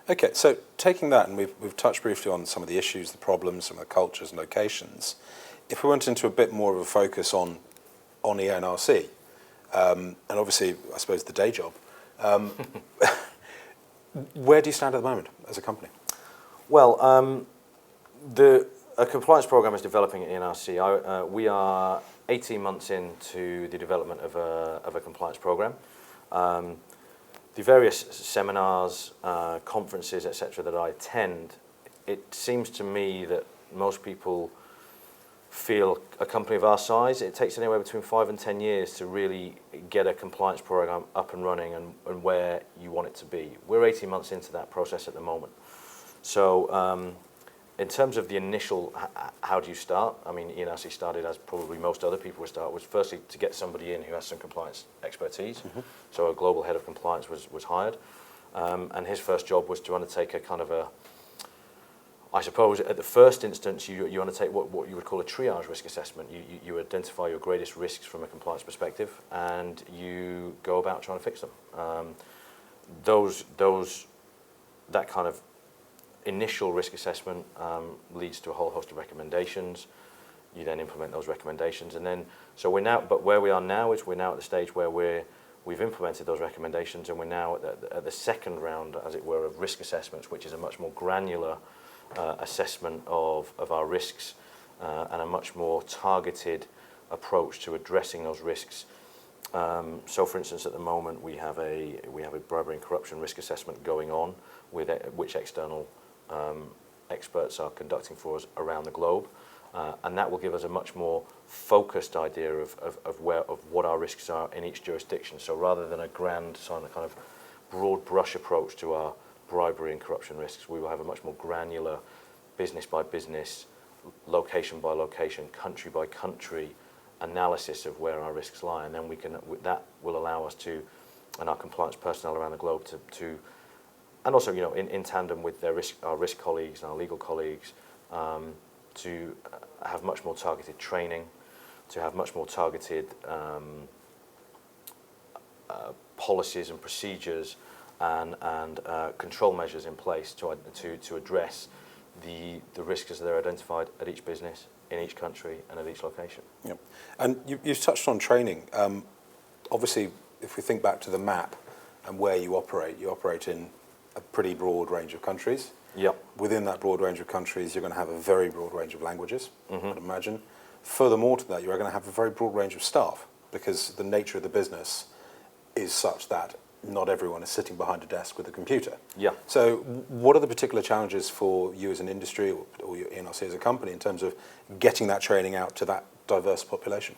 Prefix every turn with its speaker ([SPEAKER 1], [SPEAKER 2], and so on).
[SPEAKER 1] Okay, so taking that, and we've touched briefly on some of the issues, the problems, some of the cultures and locations. If we went into a bit more of a focus on ENRC, and obviously, I suppose, the day job, where do you stand at the moment as a company?
[SPEAKER 2] Well, a compliance program is developing at ENRC. We are 18 months into the development of a compliance program. The various seminars, conferences, etc. that I attend, it seems to me that most people feel a company of our size, it takes anywhere between 5 and 10 years to really get a compliance program up and running and where you want it to be. We're 18 months into that process at the moment. So in terms of the initial, how do you start? I mean, ENRC started as probably most other people would start, was firstly to get somebody in who has some compliance expertise. Mm-hmm. So a global head of compliance was hired. And his first job was to undertake a kind of a, I suppose at the first instance, you undertake what you would call a triage risk assessment. You identify your greatest risks from a compliance perspective, and you go about trying to fix them. That kind of initial risk assessment leads to a whole host of recommendations. You then implement those recommendations, and then but where we are now is we're now at the stage where we've implemented those recommendations, and we're now at the second round, as it were, of risk assessments, which is a much more granular assessment of our risks and a much more targeted approach to addressing those risks. So, for instance, at the moment we have a bribery and corruption risk assessment going on, with which external experts are conducting for us around the globe, and that will give us a much more focused idea of what our risks are in each jurisdiction. So rather than a grand kind of broad brush approach to our bribery and corruption risks, we will have a much more granular, business by business, location by location, country by country analysis of where our risks lie, and then that will allow us to, and our compliance personnel around the globe to and also, in tandem with our risk colleagues and our legal colleagues, to have much more targeted training, to have much more targeted policies and procedures and control measures in place to address the risks as they're identified at each business, in each country, and at each location.
[SPEAKER 1] Yep. And you've touched on training. Obviously, if we think back to the map and where you operate in a pretty broad range of countries.
[SPEAKER 2] Yep.
[SPEAKER 1] Within that broad range of countries, you're going to have a very broad range of languages, mm-hmm. I'd imagine. Furthermore to that, you're going to have a very broad range of staff, because the nature of the business is such that not everyone is sitting behind a desk with a computer.
[SPEAKER 2] Yeah.
[SPEAKER 1] So what are the particular challenges for you as an industry or your ENRC as a company in terms of getting that training out to that diverse population?